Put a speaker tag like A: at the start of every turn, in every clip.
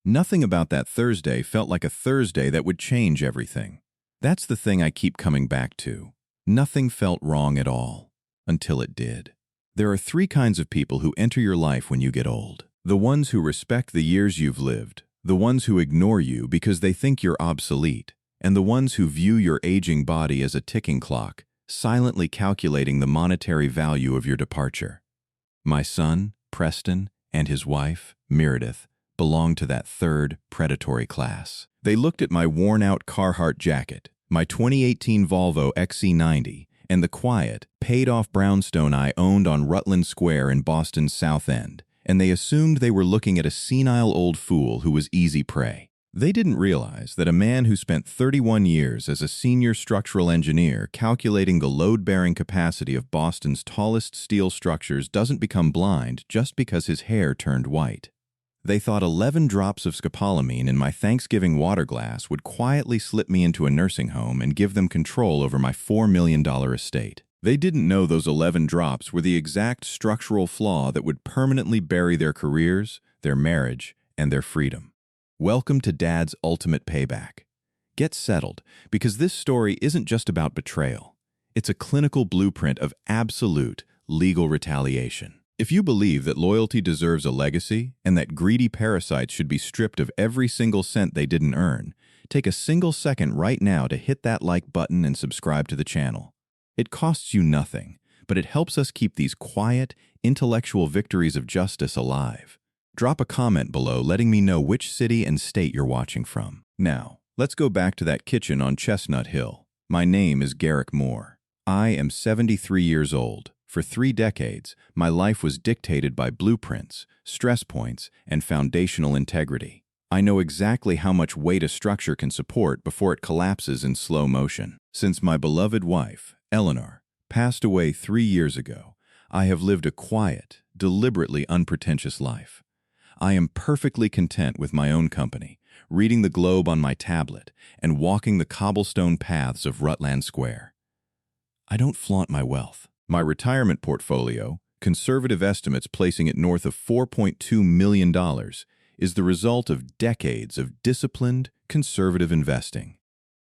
A: Nothing about that Thursday felt like a Thursday that would change everything. That's the thing I keep coming back to. Nothing felt wrong at all, until it did. There are three kinds of people who enter your life when you get old. The ones who respect the years you've lived, the ones who ignore you because they think you're obsolete, and the ones who view your aging body as a ticking clock, silently calculating the monetary value of your departure. My son, Preston, and his wife, Meredith, belonged to that third, predatory class. They looked at my worn-out Carhartt jacket, my 2018 Volvo XC90, and the quiet, paid-off brownstone I owned on Rutland Square in Boston's South End, and they assumed they were looking at a senile old fool who was easy prey. They didn't realize that a man who spent 31 years as a senior structural engineer calculating the load-bearing capacity of Boston's tallest steel structures doesn't become blind just because his hair turned white. They thought 11 drops of scopolamine in my Thanksgiving water glass would quietly slip me into a nursing home and give them control over my $4 million estate. They didn't know those 11 drops were the exact structural flaw that would permanently bury their careers, their marriage, and their freedom. Welcome to Dad's Ultimate Payback. Get settled, because this story isn't just about betrayal. It's a clinical blueprint of absolute legal retaliation. If you believe that loyalty deserves a legacy and that greedy parasites should be stripped of every single cent they didn't earn, take a single second right now to hit that like button and subscribe to the channel. It costs you nothing, but it helps us keep these quiet, intellectual victories of justice alive. Drop a comment below letting me know which city and state you're watching from. Now, let's go back to that kitchen on Chestnut Hill. My name is Garrick Moore. I am 73 years old. For 3 decades, my life was dictated by blueprints, stress points, and foundational integrity. I know exactly how much weight a structure can support before it collapses in slow motion. Since my beloved wife, Eleanor, passed away 3 years ago, I have lived a quiet, deliberately unpretentious life. I am perfectly content with my own company, reading the Globe on my tablet, and walking the cobblestone paths of Rutland Square. I don't flaunt my wealth. My retirement portfolio, conservative estimates placing it north of $4.2 million, is the result of decades of disciplined, conservative investing.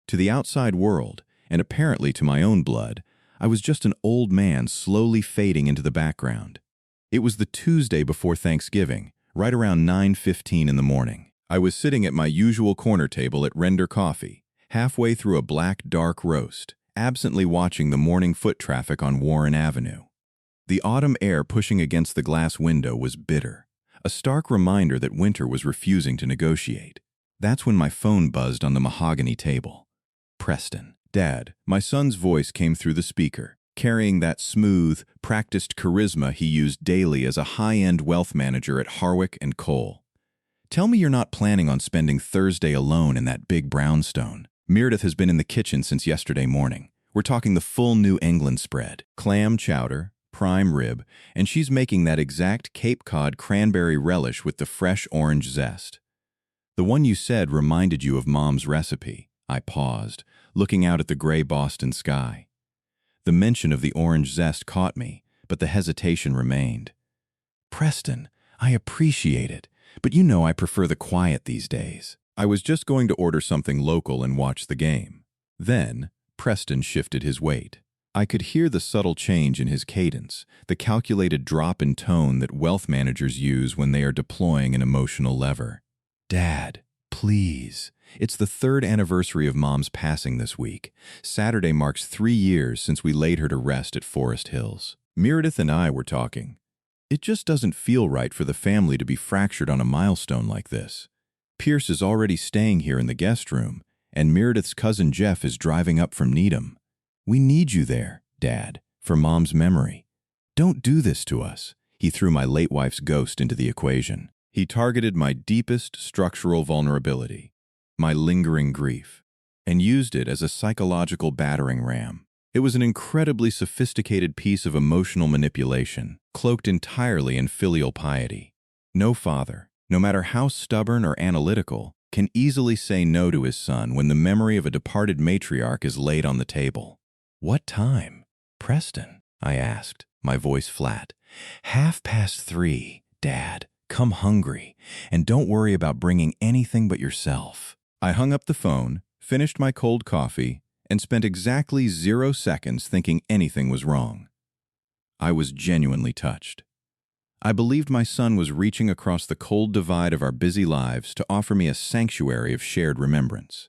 A: To the outside world, and apparently to my own blood, I was just an old man slowly fading into the background. It was the Tuesday before Thanksgiving, right around 9:15 in the morning. I was sitting at my usual corner table at Render Coffee, halfway through a black, dark roast, absently watching the morning foot traffic on Warren Avenue. The autumn air pushing against the glass window was bitter, a stark reminder that winter was refusing to negotiate. That's when my phone buzzed on the mahogany table. Preston. Dad, my son's voice came through the speaker, carrying that smooth, practiced charisma he used daily as a high-end wealth manager at Harwick & Cole. Tell me you're not planning on spending Thursday alone in that big brownstone. Meredith has been in the kitchen since yesterday morning. We're talking the full New England spread, clam chowder, prime rib, and she's making that exact Cape Cod cranberry relish with the fresh orange zest. The one you said reminded you of Mom's recipe. I paused, looking out at the gray Boston sky. The mention of the orange zest caught me, but the hesitation remained. Preston, I appreciate it, but you know I prefer the quiet these days. I was just going to order something local and watch the game. Then, Preston shifted his weight. I could hear the subtle change in his cadence, the calculated drop in tone that wealth managers use when they are deploying an emotional lever. Dad, please. It's the 3rd anniversary of Mom's passing this week. Saturday marks 3 years since we laid her to rest at Forest Hills. Meredith and I were talking. It just doesn't feel right for the family to be fractured on a milestone like this. Pierce is already staying here in the guest room, and Meredith's cousin Jeff is driving up from Needham. We need you there, Dad, for Mom's memory. Don't do this to us. He threw my late wife's ghost into the equation. He targeted my deepest structural vulnerability, my lingering grief, and used it as a psychological battering ram. It was an incredibly sophisticated piece of emotional manipulation, cloaked entirely in filial piety. No father, no matter how stubborn or analytical, can easily say no to his son when the memory of a departed matriarch is laid on the table. What time? Preston, I asked, my voice flat. 3:30, Dad, Come hungry, and don't worry about bringing anything but yourself." I hung up the phone, finished my cold coffee, and spent exactly 0 seconds thinking anything was wrong. I was genuinely touched. I believed my son was reaching across the cold divide of our busy lives to offer me a sanctuary of shared remembrance.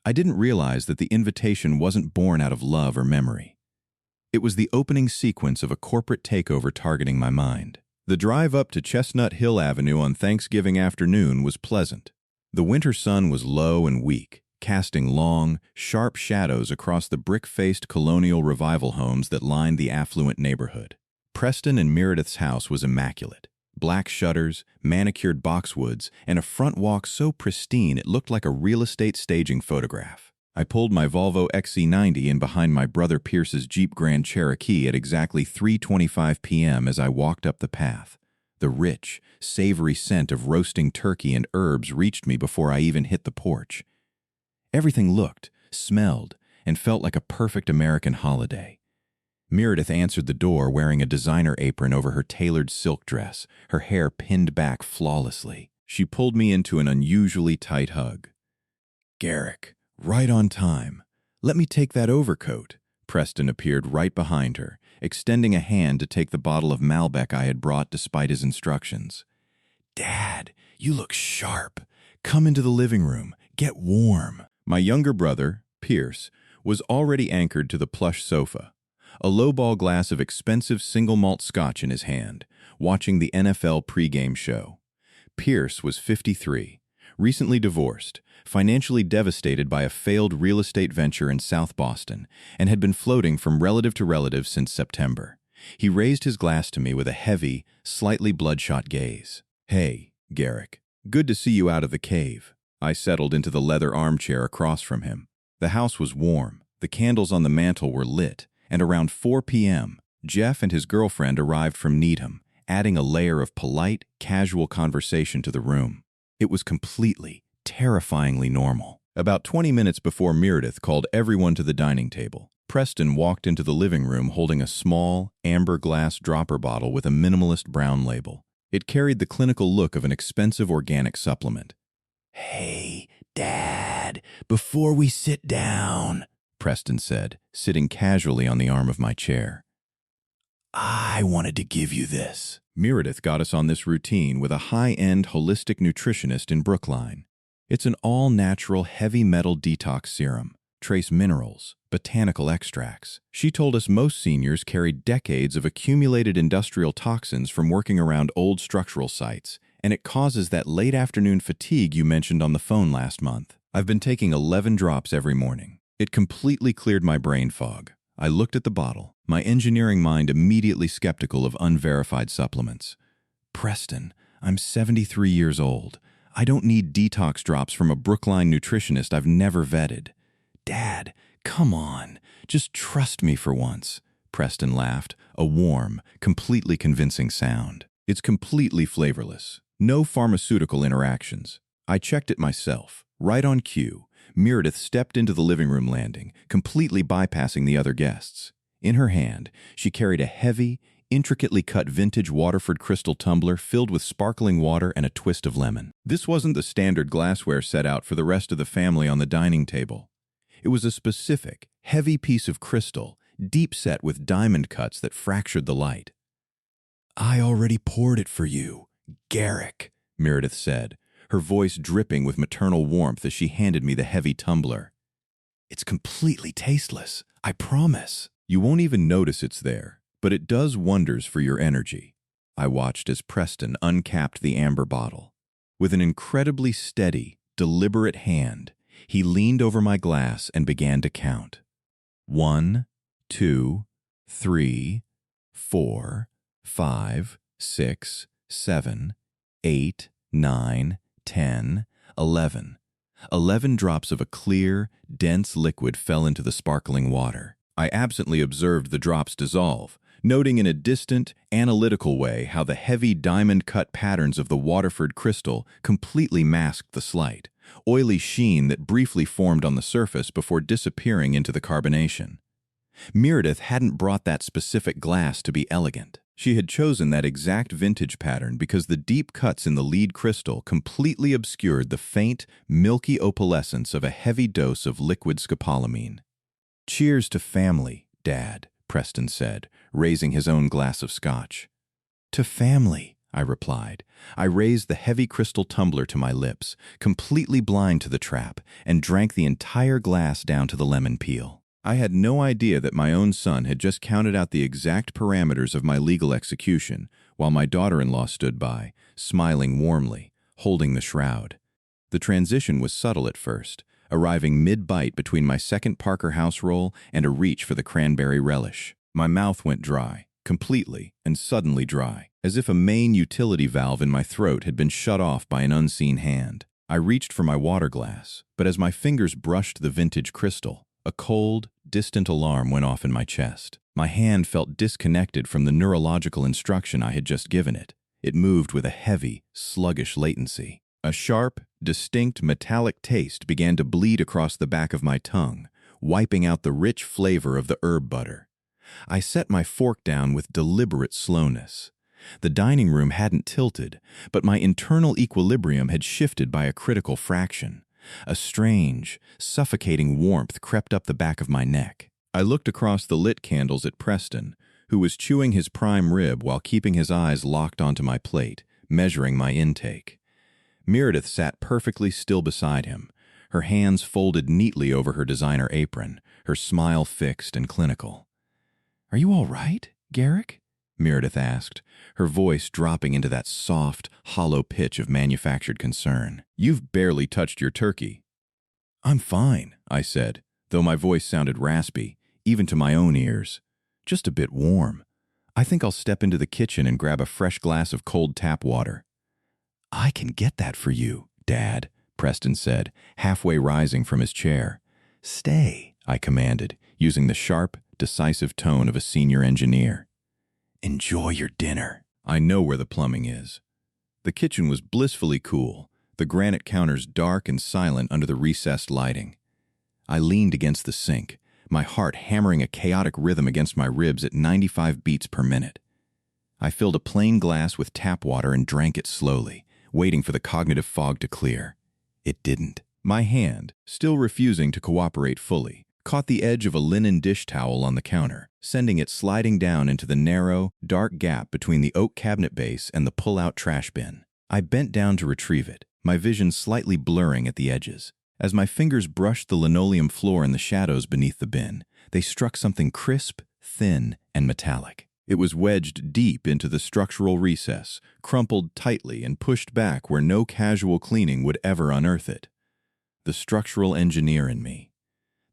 A: I didn't realize that the invitation wasn't born out of love or memory. It was the opening sequence of a corporate takeover targeting my mind. The drive up to Chestnut Hill Avenue on Thanksgiving afternoon was pleasant. The winter sun was low and weak, casting long, sharp shadows across the brick-faced colonial revival homes that lined the affluent neighborhood. Preston and Meredith's house was immaculate. Black shutters, manicured boxwoods, and a front walk so pristine it looked like a real estate staging photograph. I pulled my Volvo XC90 in behind my brother Pierce's Jeep Grand Cherokee at exactly 3:25 p.m. as I walked up the path. The rich, savory scent of roasting turkey and herbs reached me before I even hit the porch. Everything looked, smelled, and felt like a perfect American holiday. Meredith answered the door wearing a designer apron over her tailored silk dress, her hair pinned back flawlessly. She pulled me into an unusually tight hug. "Garrick, right on time. Let me take that overcoat." Preston appeared right behind her, extending a hand to take the bottle of Malbec I had brought despite his instructions. "Dad, you look sharp. Come into the living room. Get warm." My younger brother, Pierce, was already anchored to the plush sofa, a lowball glass of expensive single malt scotch in his hand, watching the NFL pregame show. Pierce was 53, recently divorced, financially devastated by a failed real estate venture in South Boston, and had been floating from relative to relative since September. He raised his glass to me with a heavy, slightly bloodshot gaze. "Hey, Garrick, good to see you out of the cave." I settled into the leather armchair across from him. The house was warm, the candles on the mantel were lit, and around 4 p.m., Jeff and his girlfriend arrived from Needham, adding a layer of polite, casual conversation to the room. It was completely, terrifyingly normal. About 20 minutes before Meredith called everyone to the dining table, Preston walked into the living room holding a small, amber glass dropper bottle with a minimalist brown label. It carried the clinical look of an expensive organic supplement. "Hey, Dad, before we sit down," Preston said, sitting casually on the arm of my chair, "I wanted to give you this." Meredith got us on this routine with a high-end holistic nutritionist in Brookline. It's an all-natural heavy metal detox serum, trace minerals, botanical extracts. She told us most seniors carry decades of accumulated industrial toxins from working around old structural sites, and it causes that late afternoon fatigue you mentioned on the phone last month. I've been taking 11 drops every morning. It completely cleared my brain fog. I looked at the bottle, my engineering mind immediately skeptical of unverified supplements. "Preston, I'm 73 years old. I don't need detox drops from a Brookline nutritionist I've never vetted." "Dad, come on. Just trust me for once." Preston laughed, a warm, completely convincing sound. "It's completely flavorless. No pharmaceutical interactions. I checked it myself. Right on cue, Meredith stepped into the living room landing, completely bypassing the other guests. In her hand, she carried a heavy, intricately cut vintage Waterford crystal tumbler filled with sparkling water and a twist of lemon. This wasn't the standard glassware set out for the rest of the family on the dining table. It was a specific, heavy piece of crystal, deep set with diamond cuts that fractured the light. "I already poured it for you, Garrick," Meredith said, her voice dripping with maternal warmth as she handed me the heavy tumbler. "It's completely tasteless, I promise." "You won't even notice it's there, but it does wonders for your energy." I watched as Preston uncapped the amber bottle. With an incredibly steady, deliberate hand, he leaned over my glass and began to count. 1, 2, 3, 4, 5, 6, 7, 8, 9, 10, 11. 11 drops of a clear, dense liquid fell into the sparkling water. I absently observed the drops dissolve, noting in a distant, analytical way how the heavy diamond-cut patterns of the Waterford crystal completely masked the slight, oily sheen that briefly formed on the surface before disappearing into the carbonation. Meredith hadn't brought that specific glass to be elegant. She had chosen that exact vintage pattern because the deep cuts in the lead crystal completely obscured the faint, milky opalescence of a heavy dose of liquid scopolamine. "Cheers to family, Dad," Preston said, raising his own glass of scotch. "To family," I replied. I raised the heavy crystal tumbler to my lips, completely blind to the trap, and drank the entire glass down to the lemon peel. I had no idea that my own son had just counted out the exact parameters of my legal execution, while my daughter-in-law stood by, smiling warmly, holding the shroud. The transition was subtle at first, arriving mid-bite between my second Parker House roll and a reach for the cranberry relish. My mouth went dry, completely and suddenly dry, as if a main utility valve in my throat had been shut off by an unseen hand. I reached for my water glass, but as my fingers brushed the vintage crystal, a cold, distant alarm went off in my chest. My hand felt disconnected from the neurological instruction I had just given it. It moved with a heavy, sluggish latency. A sharp, distinct metallic taste began to bleed across the back of my tongue, wiping out the rich flavor of the herb butter. I set my fork down with deliberate slowness. The dining room hadn't tilted, but my internal equilibrium had shifted by a critical fraction. A strange, suffocating warmth crept up the back of my neck. I looked across the lit candles at Preston, who was chewing his prime rib while keeping his eyes locked onto my plate, measuring my intake. Meredith sat perfectly still beside him, her hands folded neatly over her designer apron, her smile fixed and clinical. "Are you all right, Garrick?" Meredith asked, her voice dropping into that soft, hollow pitch of manufactured concern. "You've barely touched your turkey." "I'm fine," I said, though my voice sounded raspy, even to my own ears. "Just a bit warm. I think I'll step into the kitchen and grab a fresh glass of cold tap water." "I can get that for you, Dad," Preston said, halfway rising from his chair. "Stay," I commanded, using the sharp, decisive tone of a senior engineer. "Enjoy your dinner. I know where the plumbing is." The kitchen was blissfully cool, the granite counters dark and silent under the recessed lighting. I leaned against the sink, my heart hammering a chaotic rhythm against my ribs at 95 beats per minute. I filled a plain glass with tap water and drank it slowly, waiting for the cognitive fog to clear. It didn't. My hand, still refusing to cooperate fully, caught the edge of a linen dish towel on the counter, sending it sliding down into the narrow, dark gap between the oak cabinet base and the pull-out trash bin. I bent down to retrieve it, my vision slightly blurring at the edges. As my fingers brushed the linoleum floor in the shadows beneath the bin, they struck something crisp, thin, and metallic. It was wedged deep into the structural recess, crumpled tightly and pushed back where no casual cleaning would ever unearth it. The structural engineer in me.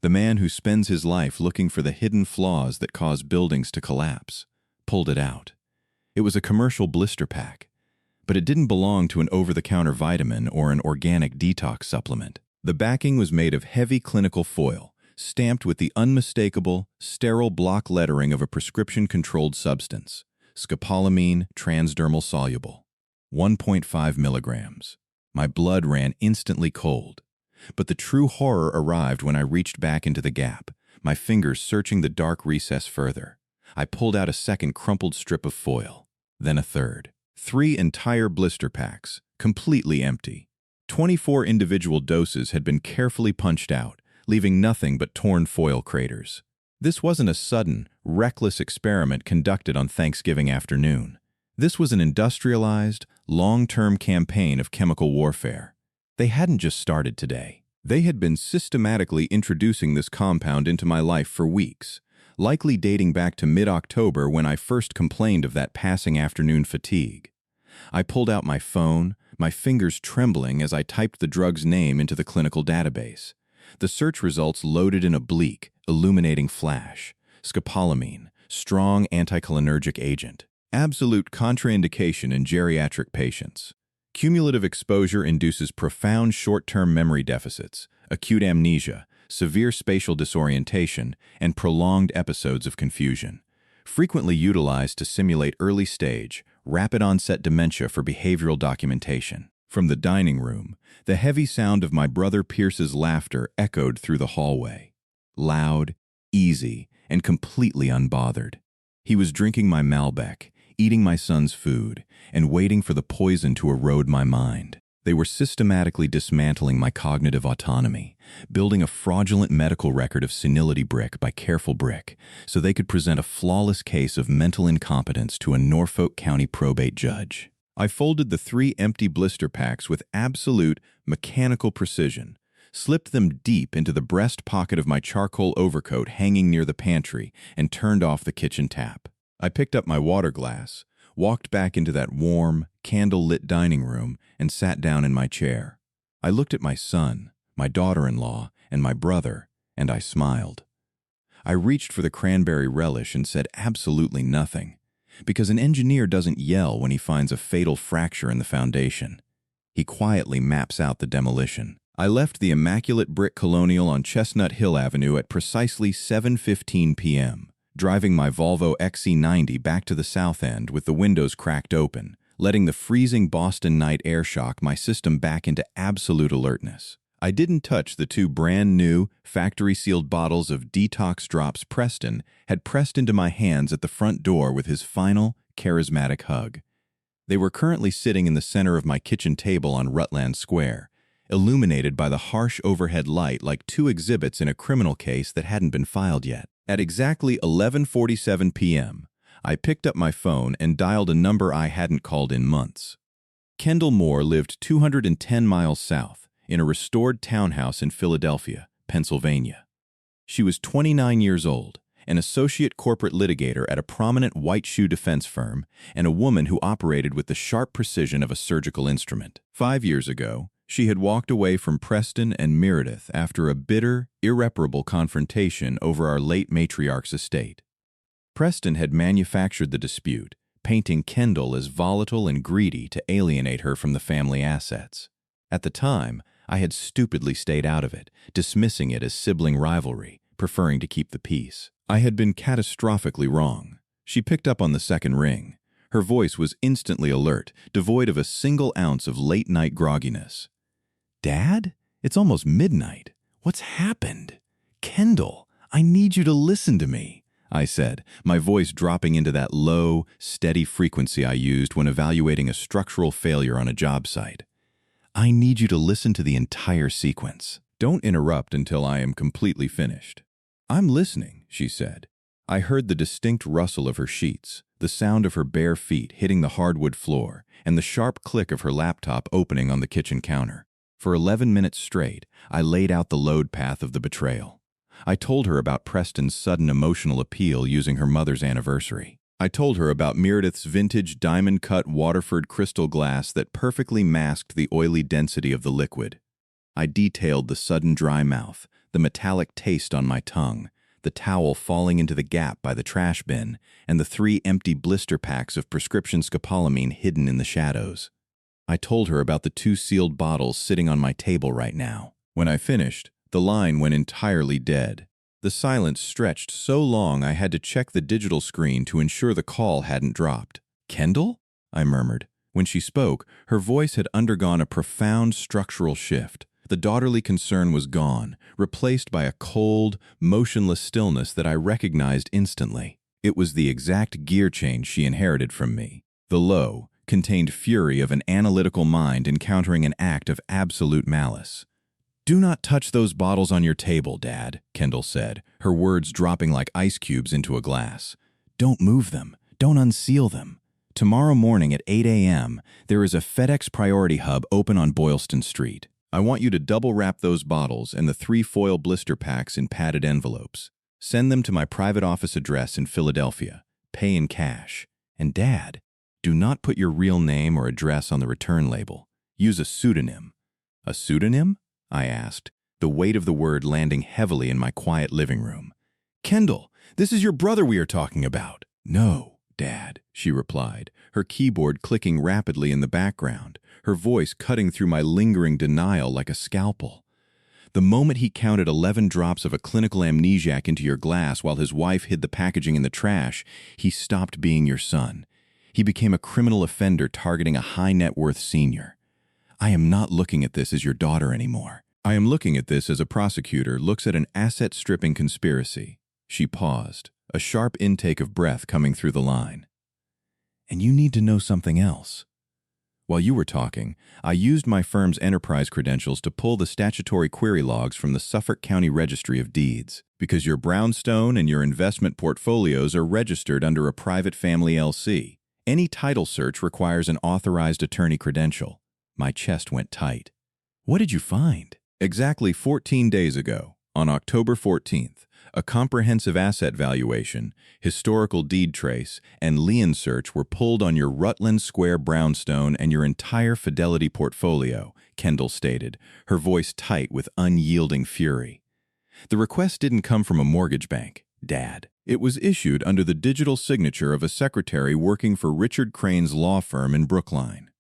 A: The man who spends his life looking for the hidden flaws that cause buildings to collapse, pulled it out. It was a commercial blister pack, but it didn't belong to an over-the-counter vitamin or an organic detox supplement. The backing was made of heavy clinical foil, stamped with the unmistakable, sterile block lettering of a prescription-controlled substance, scopolamine transdermal soluble, 1.5 milligrams. My blood ran instantly cold. But the true horror arrived when I reached back into the gap, my fingers searching the dark recess further. I pulled out a second crumpled strip of foil, then a third. 3 entire blister packs, completely empty. 24 individual doses had been carefully punched out, leaving nothing but torn foil craters. This wasn't a sudden, reckless experiment conducted on Thanksgiving afternoon. This was an industrialized, long-term campaign of chemical warfare. They hadn't just started today. They had been systematically introducing this compound into my life for weeks, likely dating back to mid-October when I first complained of that passing afternoon fatigue. I pulled out my phone, my fingers trembling as I typed the drug's name into the clinical database. The search results loaded in a bleak, illuminating flash. Scopolamine, strong anticholinergic agent. Absolute contraindication in geriatric patients. Cumulative exposure induces profound short-term memory deficits, acute amnesia, severe spatial disorientation, and prolonged episodes of confusion. Frequently utilized to simulate early-stage, rapid-onset dementia for behavioral documentation. From the dining room, the heavy sound of my brother Pierce's laughter echoed through the hallway. Loud, easy, and completely unbothered. He was drinking my Malbec, eating my son's food, and waiting for the poison to erode my mind. They were systematically dismantling my cognitive autonomy, building a fraudulent medical record of senility brick by careful brick, so they could present a flawless case of mental incompetence to a Norfolk County probate judge. I folded the 3 empty blister packs with absolute mechanical precision, slipped them deep into the breast pocket of my charcoal overcoat hanging near the pantry, and turned off the kitchen tap. I picked up my water glass, walked back into that warm, candle-lit dining room, and sat down in my chair. I looked at my son, my daughter-in-law, and my brother, and I smiled. I reached for the cranberry relish and said absolutely nothing, because an engineer doesn't yell when he finds a fatal fracture in the foundation. He quietly maps out the demolition. I left the immaculate brick colonial on Chestnut Hill Avenue at precisely 7:15 p.m., driving my Volvo XC90 back to the south end with the windows cracked open, letting the freezing Boston night air shock my system back into absolute alertness. I didn't touch the 2 brand-new, factory-sealed bottles of Detox Drops Preston had pressed into my hands at the front door with his final, charismatic hug. They were currently sitting in the center of my kitchen table on Rutland Square, illuminated by the harsh overhead light like 2 exhibits in a criminal case that hadn't been filed yet. At exactly 11:47 p.m., I picked up my phone and dialed a number I hadn't called in months. Kendall Moore lived 210 miles south, in a restored townhouse in Philadelphia, Pennsylvania. She was 29 years old, an associate corporate litigator at a prominent white shoe defense firm, and a woman who operated with the sharp precision of a surgical instrument. 5 years ago, she had walked away from Preston and Meredith after a bitter, irreparable confrontation over our late matriarch's estate. Preston had manufactured the dispute, painting Kendall as volatile and greedy to alienate her from the family assets. At the time, I had stupidly stayed out of it, dismissing it as sibling rivalry, preferring to keep the peace. I had been catastrophically wrong. She picked up on the second ring. Her voice was instantly alert, devoid of a single ounce of late-night grogginess. "Dad? It's almost midnight. What's happened? Kendall, I need you to listen to me," I said, my voice dropping into that low, steady frequency I used when evaluating a structural failure on a job site. "I need you to listen to the entire sequence. Don't interrupt until I am completely finished." "I'm listening," she said. I heard the distinct rustle of her sheets, the sound of her bare feet hitting the hardwood floor, and the sharp click of her laptop opening on the kitchen counter. For 11 minutes straight, I laid out the load path of the betrayal. I told her about Preston's sudden emotional appeal using her mother's anniversary. I told her about Meredith's vintage diamond-cut Waterford crystal glass that perfectly masked the oily density of the liquid. I detailed the sudden dry mouth, the metallic taste on my tongue, the towel falling into the gap by the trash bin, and the 3 empty blister packs of prescription scopolamine hidden in the shadows. I told her about the 2 sealed bottles sitting on my table right now. When I finished, the line went entirely dead. The silence stretched so long I had to check the digital screen to ensure the call hadn't dropped. "Kendall?" I murmured. When she spoke, her voice had undergone a profound structural shift. The daughterly concern was gone, replaced by a cold, motionless stillness that I recognized instantly. It was the exact gear change she inherited from me. The low, contained fury of an analytical mind encountering an act of absolute malice. "Do not touch those bottles on your table, Dad," Kendall said, her words dropping like ice cubes into a glass. "Don't move them. Don't unseal them. Tomorrow morning at 8 a.m., there is a FedEx Priority Hub open on Boylston Street. I want you to double-wrap those bottles and the 3 foil blister packs in padded envelopes. Send them to my private office address in Philadelphia. Pay in cash. And Dad, do not put your real name or address on the return label. Use a pseudonym." "A pseudonym?" I asked, the weight of the word landing heavily in my quiet living room. "Kendall, this is your brother we are talking about." "No, Dad," she replied, her keyboard clicking rapidly in the background, her voice cutting through my lingering denial like a scalpel. "The moment he counted 11 drops of a clinical amnesiac into your glass while his wife hid the packaging in the trash, he stopped being your son. He became a criminal offender targeting a high-net-worth senior. I am not looking at this as your daughter anymore. I am looking at this as a prosecutor looks at an asset-stripping conspiracy." She paused, a sharp intake of breath coming through the line. And you need to know something else. While you were talking, I used my firm's enterprise credentials to pull the statutory query logs from the Suffolk County Registry of Deeds, because your brownstone and your investment portfolios are registered under a private family LC. Any title search requires an authorized attorney credential. My chest went tight. What did you find? Exactly 14 days ago, on October 14th, a comprehensive asset valuation, historical deed trace, and lien search were pulled on your Rutland Square brownstone and your entire Fidelity portfolio, Kendall stated, her voice tight with unyielding fury. The request didn't come from a mortgage bank, Dad. It was issued under the digital signature of a secretary working for Richard Crane's law firm in Brookline.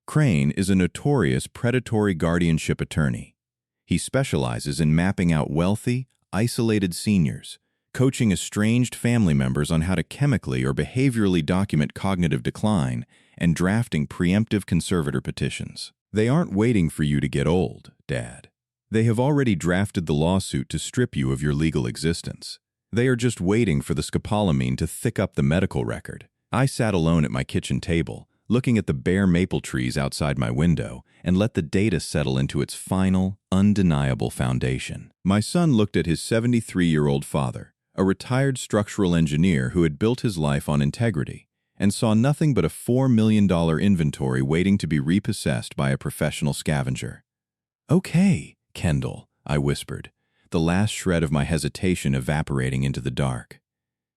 A: Crane is a notorious predatory guardianship attorney. He specializes in mapping out wealthy, isolated seniors, coaching estranged family members on how to chemically or behaviorally document cognitive decline, and drafting preemptive conservator petitions. They aren't waiting for you to get old, Dad. They have already drafted the lawsuit to strip you of your legal existence. They are just waiting for the scopolamine to thick up the medical record. I sat alone at my kitchen table, looking at the bare maple trees outside my window, and let the data settle into its final, undeniable foundation. My son looked at his 73-year-old father, a retired structural engineer who had built his life on integrity, and saw nothing but a $4 million inventory waiting to be repossessed by a professional scavenger. "Okay, Kendall," I whispered, the last shred of my hesitation evaporating into the dark.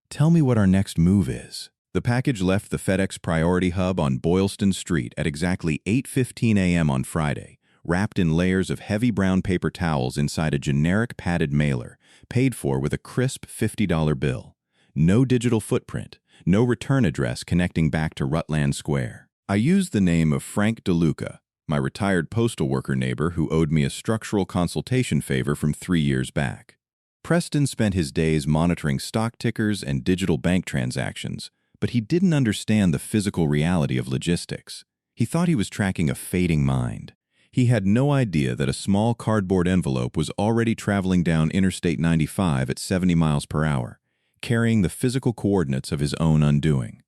A: "Tell me what our next move is." The package left the FedEx Priority Hub on Boylston Street at exactly 8:15 a.m. on Friday, wrapped in layers of heavy brown paper towels inside a generic padded mailer, paid for with a crisp $50 bill. No digital footprint, no return address connecting back to Rutland Square. I used the name of Frank DeLuca, my retired postal worker neighbor who owed me a structural consultation favor from 3 years back. Preston spent his days monitoring stock tickers and digital bank transactions, but he didn't understand the physical reality of logistics. He thought he was tracking a fading mind. He had no idea that a small cardboard envelope was already traveling down Interstate 95 at 70 miles per hour, carrying the physical coordinates of his own undoing.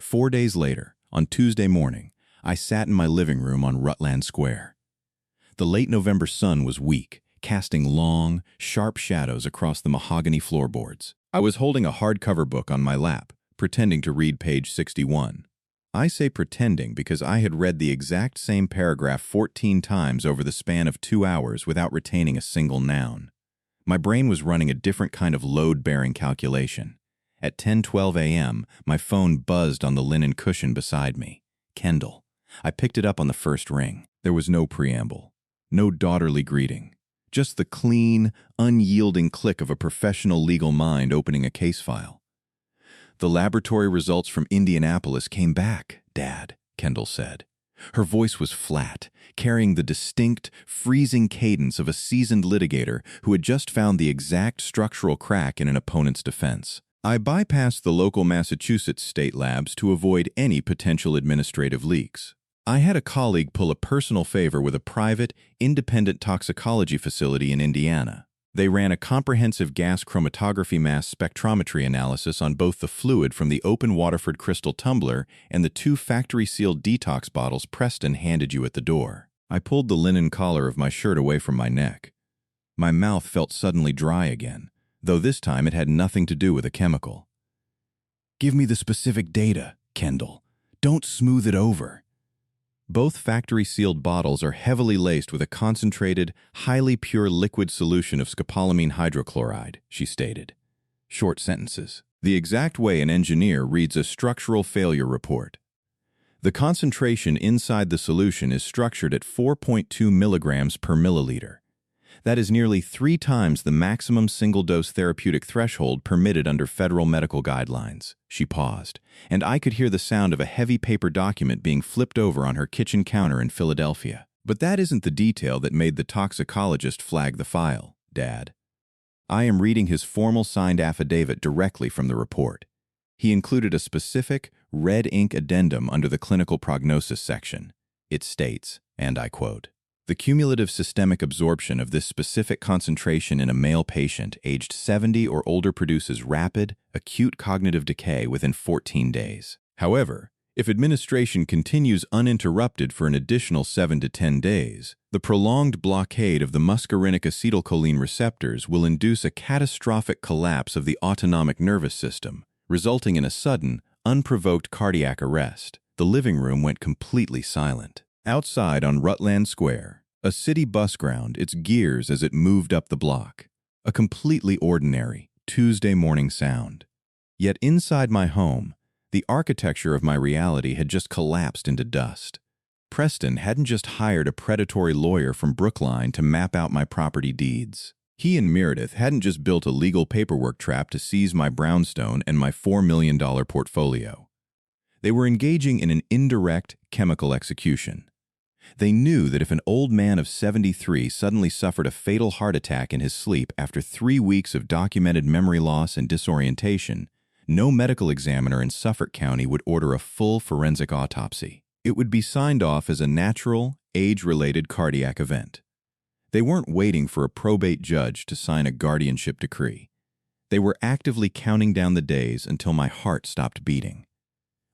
A: 4 days later, on Tuesday morning, I sat in my living room on Rutland Square. The late November sun was weak, casting long, sharp shadows across the mahogany floorboards. I was holding a hardcover book on my lap, pretending to read page 61. I say pretending because I had read the exact same paragraph 14 times over the span of 2 hours without retaining a single noun. My brain was running a different kind of load-bearing calculation. At 10:12 a.m., my phone buzzed on the linen cushion beside me. Kendall. I picked it up on the first ring. There was no preamble, no daughterly greeting, just the clean, unyielding click of a professional legal mind opening a case file. "The laboratory results from Indianapolis came back, Dad," Kendall said. Her voice was flat, carrying the distinct, freezing cadence of a seasoned litigator who had just found the exact structural crack in an opponent's defense. I bypassed the local Massachusetts state labs to avoid any potential administrative leaks. I had a colleague pull a personal favor with a private, independent toxicology facility in Indiana. They ran a comprehensive gas chromatography mass spectrometry analysis on both the fluid from the open Waterford crystal tumbler and the 2 factory-sealed detox bottles Preston handed you at the door. I pulled the linen collar of my shirt away from my neck. My mouth felt suddenly dry again, though this time it had nothing to do with a chemical. "Give me the specific data, Kendall. Don't smooth it over." Both factory-sealed bottles are heavily laced with a concentrated, highly pure liquid solution of scopolamine hydrochloride, she stated. Short sentences. The exact way an engineer reads a structural failure report. The concentration inside the solution is structured at 4.2 milligrams per milliliter. That is nearly 3 times the maximum single-dose therapeutic threshold permitted under federal medical guidelines. She paused, and I could hear the sound of a heavy paper document being flipped over on her kitchen counter in Philadelphia. But that isn't the detail that made the toxicologist flag the file, Dad. I am reading his formal signed affidavit directly from the report. He included a specific, red ink addendum under the clinical prognosis section. It states, and I quote, "The cumulative systemic absorption of this specific concentration in a male patient aged 70 or older produces rapid, acute cognitive decay within 14 days. However, If administration continues uninterrupted for an additional 7 to 10 days, the prolonged blockade of the muscarinic acetylcholine receptors will induce a catastrophic collapse of the autonomic nervous system, resulting in a sudden, unprovoked cardiac arrest. The living room went completely silent. Outside on Rutland Square, a city bus ground its gears as it moved up the block. A completely ordinary, Tuesday morning sound. Yet inside my home, the architecture of my reality had just collapsed into dust. Preston hadn't just hired a predatory lawyer from Brookline to map out my property deeds. He and Meredith hadn't just built a legal paperwork trap to seize my brownstone and my $4 million portfolio. They were engaging in an indirect chemical execution. They knew that if an old man of 73 suddenly suffered a fatal heart attack in his sleep after 3 weeks of documented memory loss and disorientation, no medical examiner in Suffolk County would order a full forensic autopsy. It would be signed off as a natural, age-related cardiac event. They weren't waiting for a probate judge to sign a guardianship decree. They were actively counting down the days until my heart stopped beating.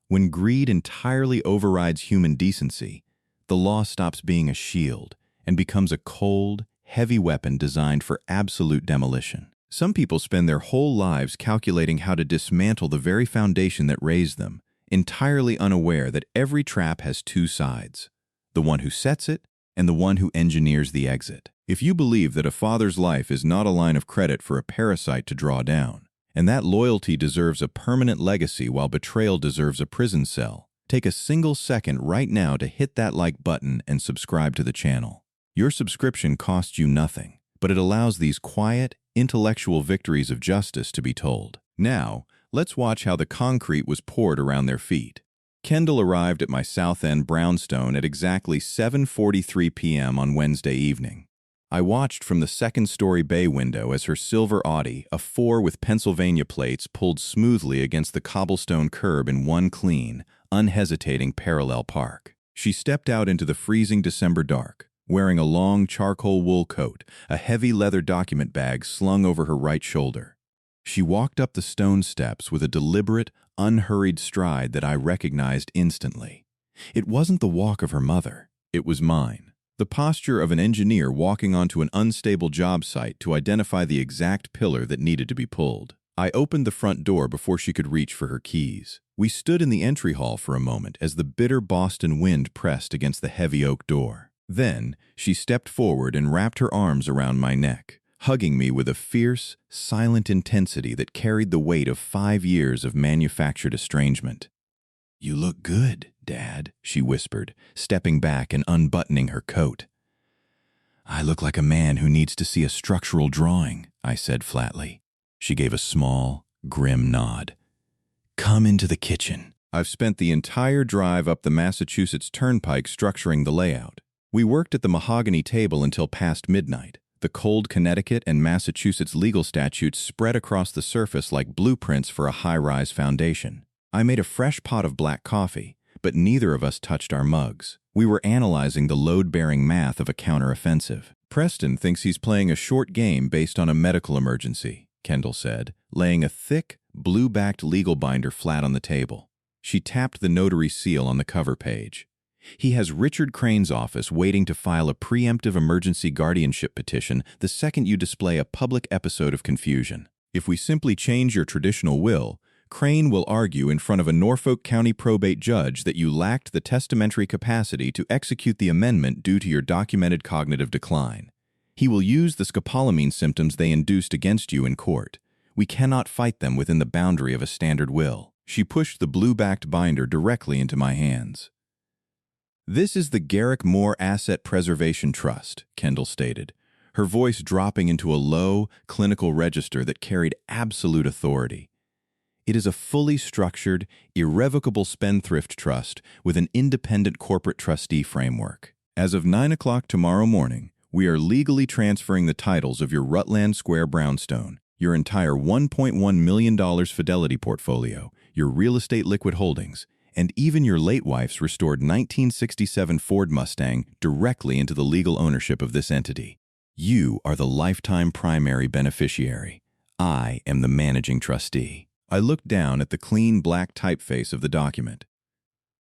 A: When greed entirely overrides human decency, the law stops being a shield and becomes a cold, heavy weapon designed for absolute demolition. Some people spend their whole lives calculating how to dismantle the very foundation that raised them, entirely unaware that every trap has two sides, the one who sets it and the one who engineers the exit. If you believe that a father's life is not a line of credit for a parasite to draw down, and that loyalty deserves a permanent legacy while betrayal deserves a prison cell, take a single second right now to hit that like button and subscribe to the channel. Your subscription costs you nothing, but it allows these quiet, intellectual victories of justice to be told. Now, let's watch how the concrete was poured around their feet. Kendall arrived at my South End brownstone at exactly 7:43 p.m. on Wednesday evening. I watched from the second-story bay window as her silver Audi, a 4 with Pennsylvania plates, pulled smoothly against the cobblestone curb in one clean, unhesitating parallel park. She stepped out into the freezing December dark, wearing a long charcoal wool coat, a heavy leather document bag slung over her right shoulder. She walked up the stone steps with a deliberate, unhurried stride that I recognized instantly. It wasn't the walk of her mother. It was mine. The posture of an engineer walking onto an unstable job site to identify the exact pillar that needed to be pulled. I opened the front door before she could reach for her keys. We stood in the entry hall for a moment as the bitter Boston wind pressed against the heavy oak door. Then, she stepped forward and wrapped her arms around my neck, hugging me with a fierce, silent intensity that carried the weight of 5 years of manufactured estrangement. "You look good, Dad," she whispered, stepping back and unbuttoning her coat. "I look like a man who needs to see a structural drawing," I said flatly. She gave a small, grim nod. "Come into the kitchen." I've spent the entire drive up the Massachusetts Turnpike structuring the layout. We worked at the mahogany table until past midnight. The cold Connecticut and Massachusetts legal statutes spread across the surface like blueprints for a high-rise foundation. I made a fresh pot of black coffee, but neither of us touched our mugs. We were analyzing the load-bearing math of a counteroffensive. "Preston thinks he's playing a short game based on a medical emergency," Kendall said, laying a thick, blue-backed legal binder flat on the table. She tapped the notary seal on the cover page. "He has Richard Crane's office waiting to file a preemptive emergency guardianship petition the second you display a public episode of confusion. If we simply change your traditional will, Crane will argue in front of a Norfolk County probate judge that you lacked the testamentary capacity to execute the amendment due to your documented cognitive decline. He will use the scopolamine symptoms they induced against you in court. We cannot fight them within the boundary of a standard will." She pushed the blue-backed binder directly into my hands. "This is the Garrick Moore Asset Preservation Trust," Kendall stated, her voice dropping into a low, clinical register that carried absolute authority. "It is a fully structured, irrevocable spendthrift trust with an independent corporate trustee framework. As of 9 o'clock tomorrow morning, we are legally transferring the titles of your Rutland Square brownstone, your entire $1.1 million Fidelity portfolio, your real estate liquid holdings, and even your late wife's restored 1967 Ford Mustang directly into the legal ownership of this entity. You are the lifetime primary beneficiary. I am the managing trustee." I looked down at the clean black typeface of the document.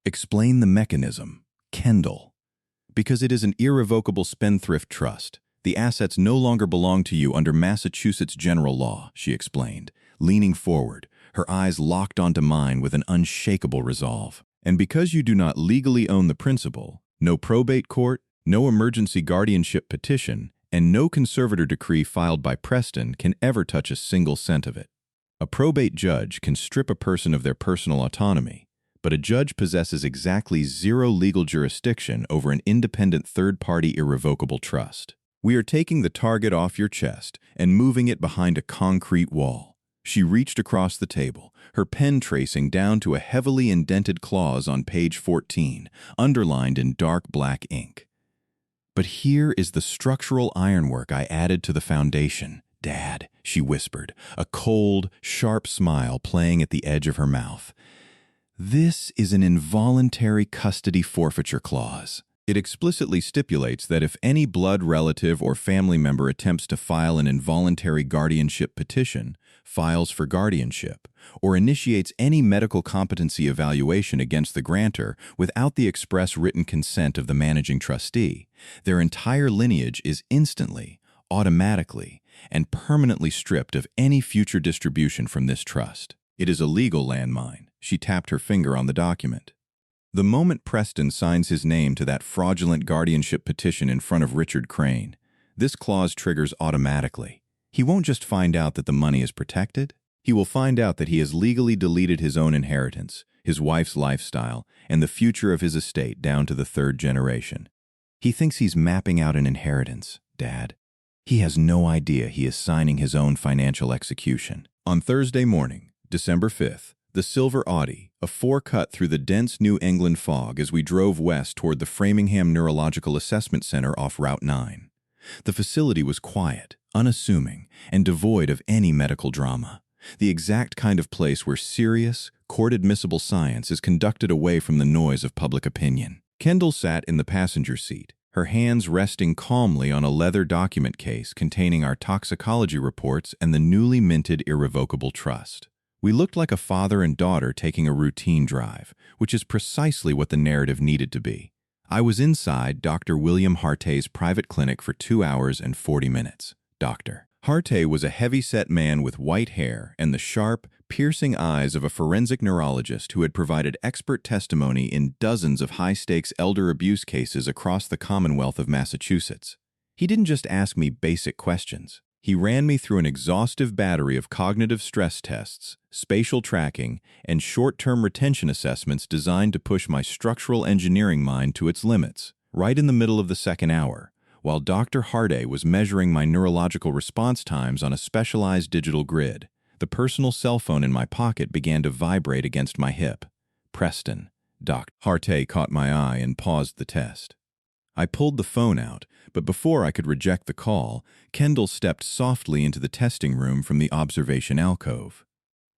A: Explain the mechanism. Kendall. Because it is an irrevocable spendthrift trust. The assets no longer belong to you under Massachusetts general law, she explained, leaning forward, her eyes locked onto mine with an unshakable resolve. And because you do not legally own the principal, no probate court, no emergency guardianship petition, and no conservator decree filed by Preston can ever touch a single cent of it. A probate judge can strip a person of their personal autonomy, but a judge possesses exactly zero legal jurisdiction over an independent third-party irrevocable trust. We are taking the target off your chest and moving it behind a concrete wall. She reached across the table, her pen tracing down to a heavily indented clause on page 14, underlined in dark black ink. But here is the structural ironwork I added to the foundation, Dad, she whispered, a cold, sharp smile playing at the edge of her mouth. This is an involuntary custody forfeiture clause. It explicitly stipulates that if any blood relative or family member attempts to file an involuntary guardianship petition, files for guardianship, or initiates any medical competency evaluation against the grantor without the express written consent of the managing trustee, their entire lineage is instantly, automatically, and permanently stripped of any future distribution from this trust. It is a legal landmine. She tapped her finger on the document. The moment Preston signs his name to that fraudulent guardianship petition in front of Richard Crane, this clause triggers automatically. He won't just find out that the money is protected. He will find out that he has legally deleted his own inheritance, his wife's lifestyle, and the future of his estate down to the third generation. He thinks he's mapping out an inheritance, Dad. He has no idea he is signing his own financial execution. On Thursday morning, December 5th, the silver Audi, a four-cut through the dense New England fog as we drove west toward the Framingham Neurological Assessment Center off Route 9. The facility was quiet, unassuming, and devoid of any medical drama. The exact kind of place where serious, court-admissible science is conducted away from the noise of public opinion. Kendall sat in the passenger seat, her hands resting calmly on a leather document case containing our toxicology reports and the newly minted irrevocable trust. We looked like a father and daughter taking a routine drive, which is precisely what the narrative needed to be. I was inside Dr. William Harte's private clinic for 2 hours and 40 minutes. Dr. Harte was a heavy-set man with white hair and the sharp, piercing eyes of a forensic neurologist who had provided expert testimony in dozens of high-stakes elder abuse cases across the Commonwealth of Massachusetts. He didn't just ask me basic questions. He ran me through an exhaustive battery of cognitive stress tests, spatial tracking, and short-term retention assessments designed to push my structural engineering mind to its limits. Right in the middle of the second hour, while Dr. Harte was measuring my neurological response times on a specialized digital grid, the personal cell phone in my pocket began to vibrate against my hip. Preston. Dr. Harte caught my eye and paused the test. I pulled the phone out, but before I could reject the call, Kendall stepped softly into the testing room from the observation alcove.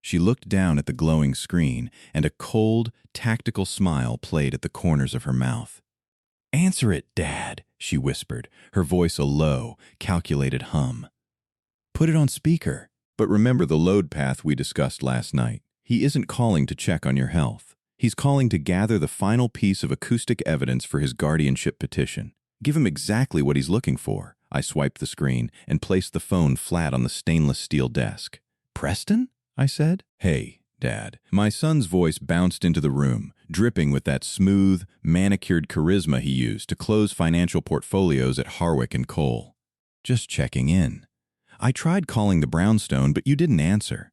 A: She looked down at the glowing screen, and a cold, tactical smile played at the corners of her mouth. "Answer it, Dad," she whispered, her voice a low, calculated hum. "Put it on speaker." But remember the load path we discussed last night. He isn't calling to check on your health. He's calling to gather the final piece of acoustic evidence for his guardianship petition. Give him exactly what he's looking for. I swiped the screen and placed the phone flat on the stainless steel desk. "Preston?" I said. "Hey, Dad." My son's voice bounced into the room, dripping with that smooth, manicured charisma he used to close financial portfolios at Harwick and Cole. "Just checking in. I tried calling the brownstone, but you didn't answer.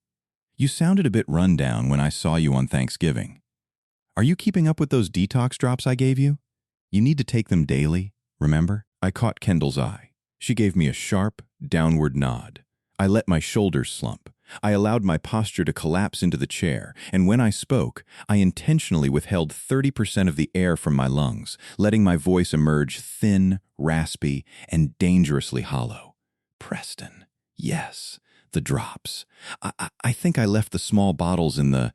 A: You sounded a bit run down when I saw you on Thanksgiving. Are you keeping up with those detox drops I gave you? You need to take them daily, remember?" I caught Kendall's eye. She gave me a sharp, downward nod. I let my shoulders slump. I allowed my posture to collapse into the chair, and when I spoke, I intentionally withheld 30% of the air from my lungs, letting my voice emerge thin, raspy, and dangerously hollow. "Preston, yes, the drops. I think I left the small bottles in the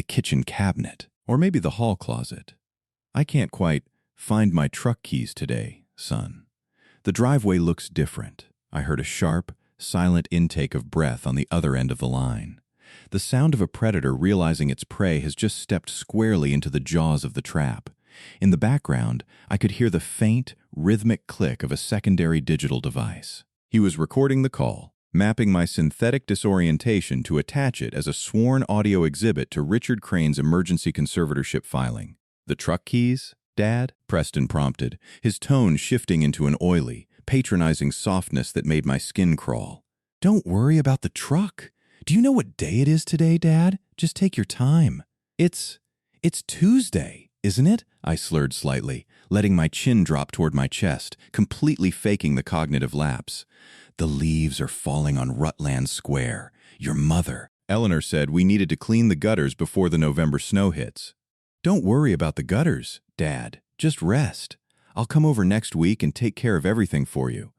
A: kitchen cabinet. Or maybe the hall closet. I can't quite find my truck keys today, son. The driveway looks different." I heard a sharp, silent intake of breath on the other end of the line. The sound of a predator realizing its prey has just stepped squarely into the jaws of the trap. In the background, I could hear the faint, rhythmic click of a secondary digital device. He was recording the call, mapping my synthetic disorientation to attach it as a sworn audio exhibit to Richard Crane's emergency conservatorship filing. "The truck keys, Dad?" Preston prompted, his tone shifting into an oily, patronizing softness that made my skin crawl. "Don't worry about the truck. Do you know what day it is today, Dad? Just take your time." It's Tuesday, isn't it?" I slurred slightly, letting my chin drop toward my chest, completely faking the cognitive lapse. "The leaves are falling on Rutland Square. Your mother." Eleanor said we needed to clean the gutters before the November snow hits. "Don't worry about the gutters, Dad. Just rest. I'll come over next week and take care of everything for you."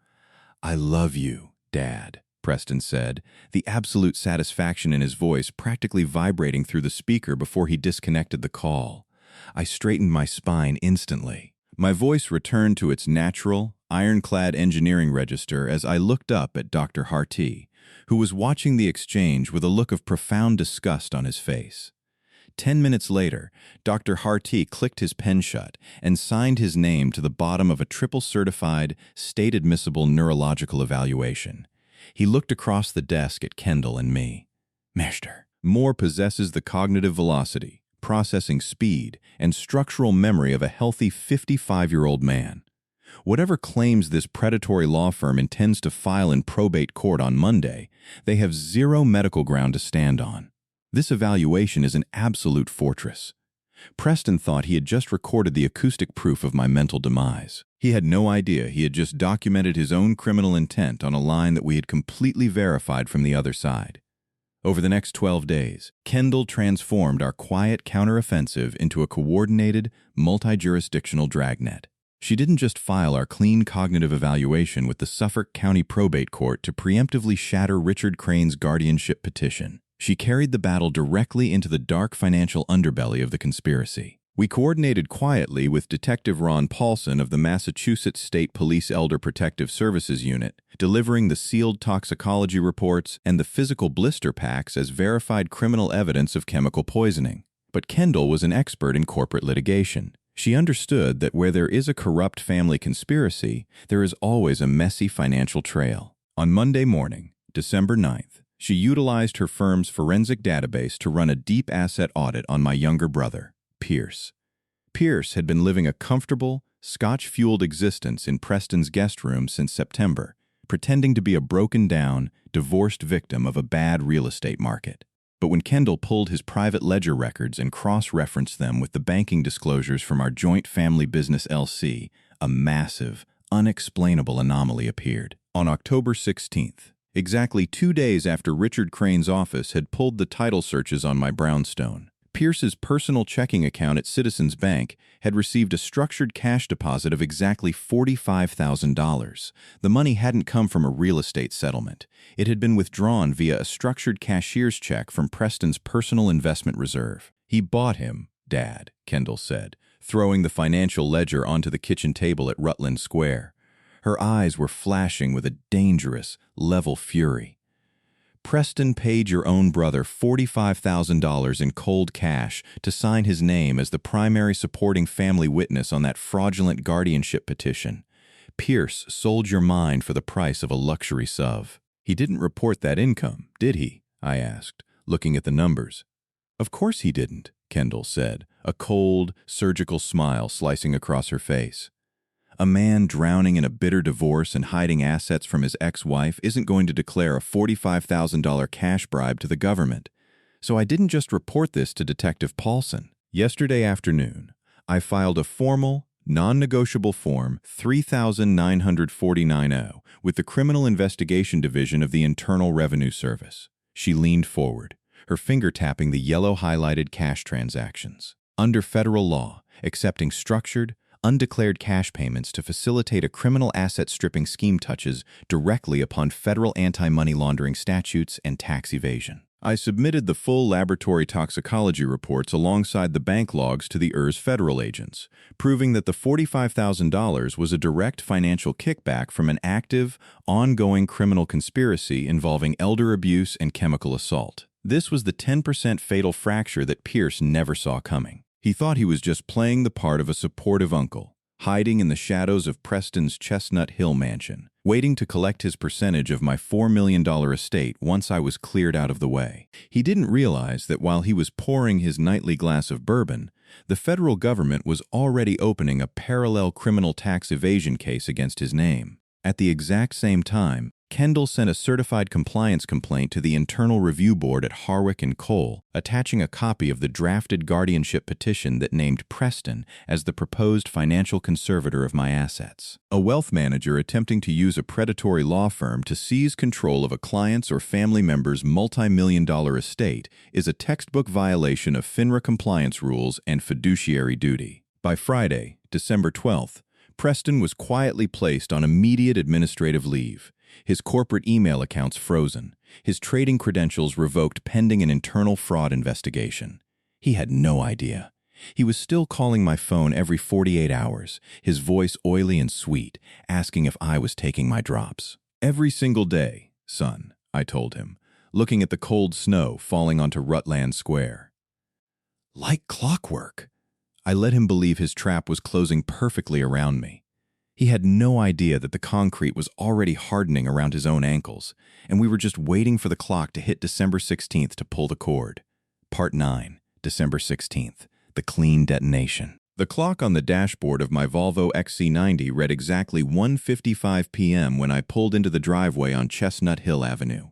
A: "I love you, Dad," Preston said, the absolute satisfaction in his voice practically vibrating through the speaker before he disconnected the call. I straightened my spine instantly. My voice returned to its natural, ironclad engineering register as I looked up at Dr. Hartee, who was watching the exchange with a look of profound disgust on his face. 10 minutes later, Dr. Hartee clicked his pen shut and signed his name to the bottom of a triple-certified, state-admissible neurological evaluation. He looked across the desk at Kendall and me. "Meister, Moore possesses the cognitive velocity, processing speed, and structural memory of a healthy 55-year-old man. Whatever claims this predatory law firm intends to file in probate court on Monday, they have zero medical ground to stand on. This evaluation is an absolute fortress." Preston thought he had just recorded the acoustic proof of my mental demise. He had no idea he had just documented his own criminal intent on a line that we had completely verified from the other side. Over the next 12 days, Kendall transformed our quiet counteroffensive into a coordinated, multi-jurisdictional dragnet. She didn't just file our clean cognitive evaluation with the Suffolk County Probate Court to preemptively shatter Richard Crane's guardianship petition. She carried the battle directly into the dark financial underbelly of the conspiracy. We coordinated quietly with Detective Ron Paulson of the Massachusetts State Police Elder Protective Services Unit, delivering the sealed toxicology reports and the physical blister packs as verified criminal evidence of chemical poisoning. But Kendall was an expert in corporate litigation. She understood that where there is a corrupt family conspiracy, there is always a messy financial trail. On Monday morning, December 9th, she utilized her firm's forensic database to run a deep asset audit on my younger brother, Pierce. Pierce had been living a comfortable, Scotch-fueled existence in Preston's guest room since September, pretending to be a broken-down, divorced victim of a bad real estate market. But when Kendall pulled his private ledger records and cross-referenced them with the banking disclosures from our joint family business LC, a massive, unexplainable anomaly appeared. On October 16th, exactly 2 days after Richard Crane's office had pulled the title searches on my brownstone, Pierce's personal checking account at Citizens Bank had received a structured cash deposit of exactly $45,000. The money hadn't come from a real estate settlement. It had been withdrawn via a structured cashier's check from Preston's personal investment reserve. "He bought him, Dad," Kendall said, throwing the financial ledger onto the kitchen table at Rutland Square. Her eyes were flashing with a dangerous, level fury. "Preston paid your own brother $45,000 in cold cash to sign his name as the primary supporting family witness on that fraudulent guardianship petition. Pierce sold your mind for the price of a luxury SUV. He didn't report that income, did he?" I asked, looking at the numbers. "Of course he didn't," Kendall said, a cold, surgical smile slicing across her face. "A man drowning in a bitter divorce and hiding assets from his ex-wife isn't going to declare a $45,000 cash bribe to the government. So I didn't just report this to Detective Paulson. Yesterday afternoon, I filed a formal, non-negotiable Form 3949-0 with the Criminal Investigation Division of the Internal Revenue Service." She leaned forward, her finger tapping the yellow highlighted cash transactions. "Under federal law, accepting structured, undeclared cash payments to facilitate a criminal asset stripping scheme touches directly upon federal anti-money laundering statutes and tax evasion." I submitted the full laboratory toxicology reports alongside the bank logs to the federal agents, proving that the $45,000 was a direct financial kickback from an active, ongoing criminal conspiracy involving elder abuse and chemical assault. This was the 10% fatal fracture that Pierce never saw coming. He thought he was just playing the part of a supportive uncle, hiding in the shadows of Preston's Chestnut Hill mansion, waiting to collect his percentage of my $4 million estate once I was cleared out of the way. He didn't realize that while he was pouring his nightly glass of bourbon, the federal government was already opening a parallel criminal tax evasion case against his name. At the exact same time, Kendall sent a certified compliance complaint to the Internal Review Board at Harwick and Cole, attaching a copy of the drafted guardianship petition that named Preston as the proposed financial conservator of my assets. A wealth manager attempting to use a predatory law firm to seize control of a client's or family member's multi-million-dollar estate is a textbook violation of FINRA compliance rules and fiduciary duty. By Friday, December 12th, Preston was quietly placed on immediate administrative leave, his corporate email accounts frozen, his trading credentials revoked pending an internal fraud investigation. He had no idea. He was still calling my phone every 48 hours, his voice oily and sweet, asking if I was taking my drops. Every single day, son, I told him, looking at the cold snow falling onto Rutland Square. Like clockwork. I let him believe his trap was closing perfectly around me. He had no idea that the concrete was already hardening around his own ankles, and we were just waiting for the clock to hit December 16th to pull the cord. Part 9, December 16th, the clean detonation. The clock on the dashboard of my Volvo XC90 read exactly 1:55 p.m. when I pulled into the driveway on Chestnut Hill Avenue.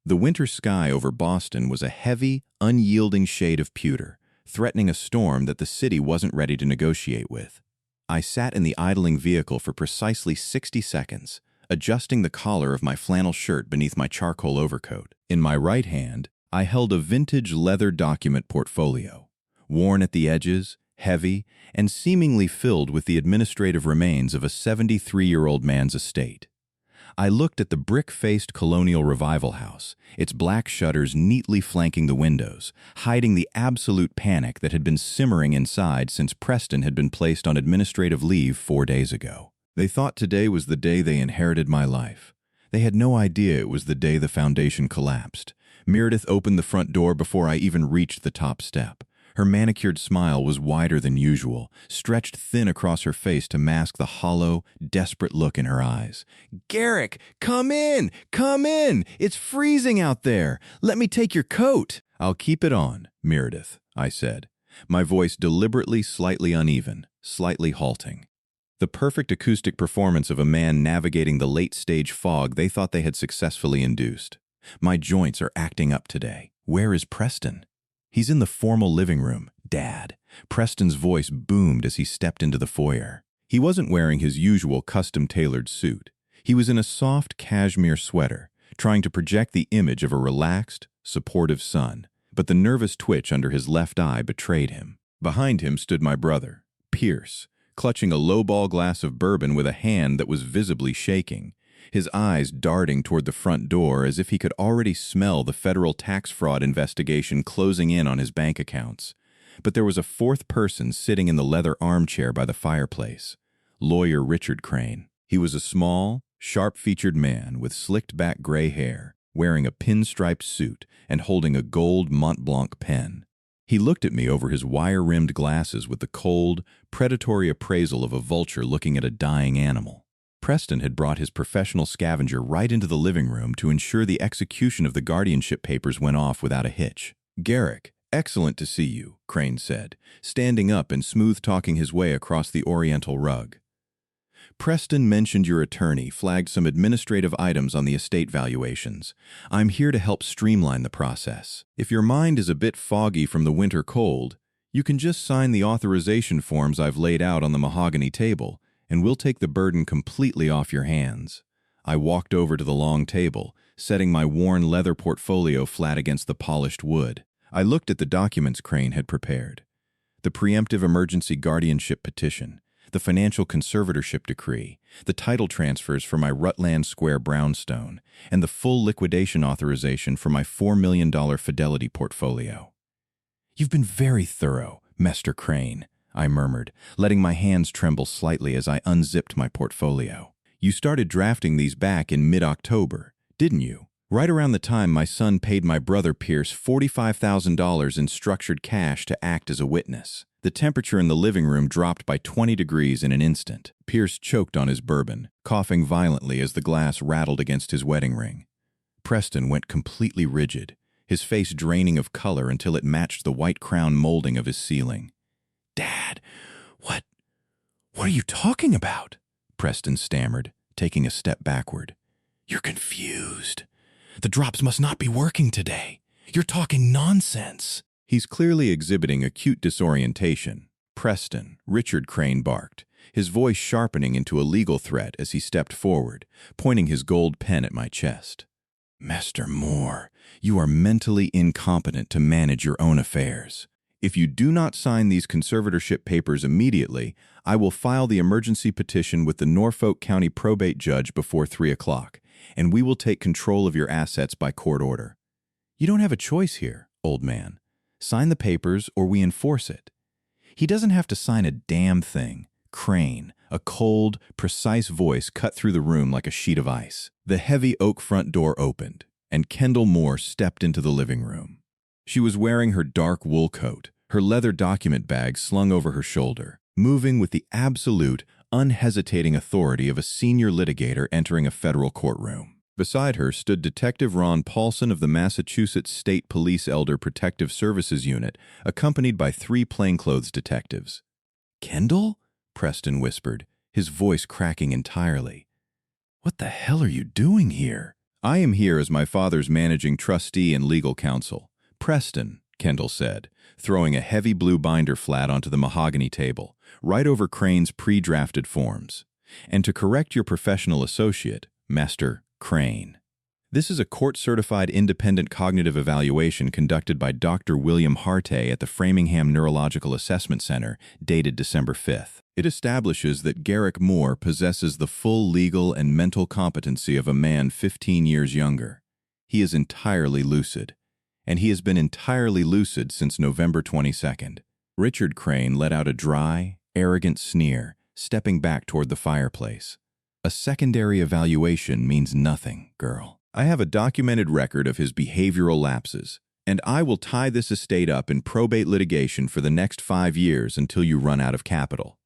A: The winter sky over Boston was a heavy, unyielding shade of pewter, threatening a storm that the city wasn't ready to negotiate with. I sat in the idling vehicle for precisely 60 seconds, adjusting the collar of my flannel shirt beneath my charcoal overcoat. In my right hand, I held a vintage leather document portfolio, worn at the edges, heavy, and seemingly filled with the administrative remains of a 73-year-old man's estate. I looked at the brick-faced colonial revival house, its black shutters neatly flanking the windows, hiding the absolute panic that had been simmering inside since Preston had been placed on administrative leave 4 days ago. They thought today was the day they inherited my life. They had no idea it was the day the foundation collapsed. Meredith opened the front door before I even reached the top step. Her manicured smile was wider than usual, stretched thin across her face to mask the hollow, desperate look in her eyes. "Garrick, come in! Come in! It's freezing out there! Let me take your coat!" "I'll keep it on, Meredith," I said, my voice deliberately slightly uneven, slightly halting. The perfect acoustic performance of a man navigating the late-stage fog they thought they had successfully induced. "My joints are acting up today. Where is Preston?" "He's in the formal living room, Dad." Preston's voice boomed as he stepped into the foyer. He wasn't wearing his usual custom-tailored suit. He was in a soft cashmere sweater, trying to project the image of a relaxed, supportive son, but the nervous twitch under his left eye betrayed him. Behind him stood my brother, Pierce, clutching a lowball glass of bourbon with a hand that was visibly shaking, his eyes darting toward the front door as if he could already smell the federal tax fraud investigation closing in on his bank accounts. But there was a fourth person sitting in the leather armchair by the fireplace, Lawyer Richard Crane. He was a small, sharp-featured man with slicked-back gray hair, wearing a pinstriped suit and holding a gold Mont Blanc pen. He looked at me over his wire-rimmed glasses with the cold, predatory appraisal of a vulture looking at a dying animal. Preston had brought his professional scavenger right into the living room to ensure the execution of the guardianship papers went off without a hitch. "Garrick, excellent to see you," Crane said, standing up and smooth-talking his way across the oriental rug. "Preston mentioned your attorney flagged some administrative items on the estate valuations. I'm here to help streamline the process. If your mind is a bit foggy from the winter cold, you can just sign the authorization forms I've laid out on the mahogany table, and we'll take the burden completely off your hands." I walked over to the long table, setting my worn leather portfolio flat against the polished wood. I looked at the documents Crane had prepared. The preemptive emergency guardianship petition, the financial conservatorship decree, the title transfers for my Rutland Square brownstone, and the full liquidation authorization for my $4 million Fidelity portfolio. "You've been very thorough, Mr. Crane," I murmured, letting my hands tremble slightly as I unzipped my portfolio. "You started drafting these back in mid-October, didn't you?" Right around the time my son paid my brother Pierce $45,000 in structured cash to act as a witness. The temperature in the living room dropped by 20 degrees in an instant. Pierce choked on his bourbon, coughing violently as the glass rattled against his wedding ring. Preston went completely rigid, his face draining of color until it matched the white crown molding of his ceiling. "Dad, what are you talking about?" Preston stammered, taking a step backward. "You're confused. The drops must not be working today. You're talking nonsense." He's clearly exhibiting acute disorientation. "Preston," Richard Crane barked, his voice sharpening into a legal threat as he stepped forward, pointing his gold pen at my chest. "Master Moore, you are mentally incompetent to manage your own affairs. If you do not sign these conservatorship papers immediately, I will file the emergency petition with the Norfolk County probate judge before 3 o'clock, and we will take control of your assets by court order. You don't have a choice here, old man. Sign the papers or we enforce it." "He doesn't have to sign a damn thing." Crane, a cold, precise voice cut through the room like a sheet of ice. The heavy oak front door opened, and Kendall Moore stepped into the living room. She was wearing her dark wool coat, her leather document bag slung over her shoulder, moving with the absolute, unhesitating authority of a senior litigator entering a federal courtroom. Beside her stood Detective Ron Paulson of the Massachusetts State Police Elder Protective Services Unit, accompanied by 3 plainclothes detectives. "Kendall?" Preston whispered, his voice cracking entirely. "What the hell are you doing here?" "I am here as my father's managing trustee and legal counsel. Preston," Kendall said, throwing a heavy blue binder flat onto the mahogany table, right over Crane's pre-drafted forms. "And to correct your professional associate, Master Crane. This is a court-certified independent cognitive evaluation conducted by Dr. William Harte at the Framingham Neurological Assessment Center, dated December 5th. It establishes that Garrick Moore possesses the full legal and mental competency of a man 15 years younger. He is entirely lucid, and he has been entirely lucid since November 22nd. Richard Crane let out a dry, arrogant sneer, stepping back toward the fireplace. "A secondary evaluation means nothing, girl. I have a documented record of his behavioral lapses, and I will tie this estate up in probate litigation for the next 5 years until you run out of capital."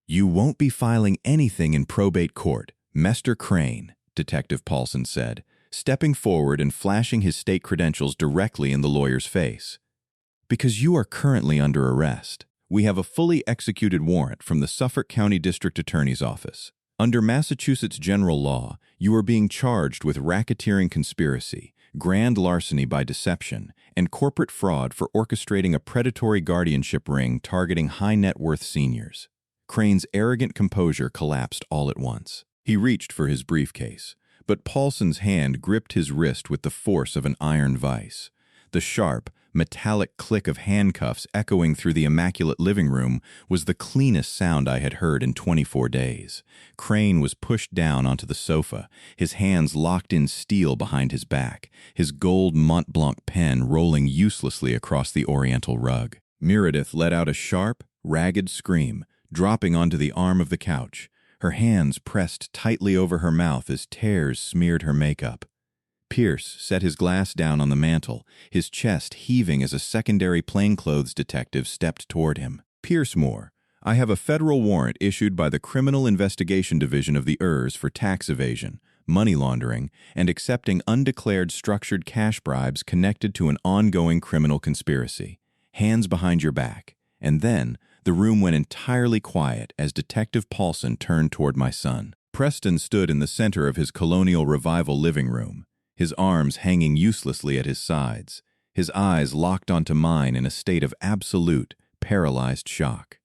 A: "You won't be filing anything in probate court, Mr. Crane," Detective Paulson said, stepping forward and flashing his state credentials directly in the lawyer's face. "Because you are currently under arrest. We have a fully executed warrant from the Suffolk County District Attorney's Office. Under Massachusetts general law, you are being charged with racketeering conspiracy, grand larceny by deception, and corporate fraud for orchestrating a predatory guardianship ring targeting high-net-worth seniors." Crane's arrogant composure collapsed all at once. He reached for his briefcase, but Paulson's hand gripped his wrist with the force of an iron vise. The sharp, metallic click of handcuffs echoing through the immaculate living room was the cleanest sound I had heard in 24 days. Crane was pushed down onto the sofa, his hands locked in steel behind his back, his gold Mont Blanc pen rolling uselessly across the oriental rug. Meredith let out a sharp, ragged scream, dropping onto the arm of the couch, her hands pressed tightly over her mouth as tears smeared her makeup. Pierce set his glass down on the mantel, his chest heaving as a secondary plainclothes detective stepped toward him. "Pierce Moore, I have a federal warrant issued by the Criminal Investigation Division of the ERS for tax evasion, money laundering, and accepting undeclared structured cash bribes connected to an ongoing criminal conspiracy. Hands behind your back." And then the room went entirely quiet as Detective Paulson turned toward my son. Preston stood in the center of his colonial revival living room, his arms hanging uselessly at his sides, his eyes locked onto mine in a state of absolute, paralyzed shock.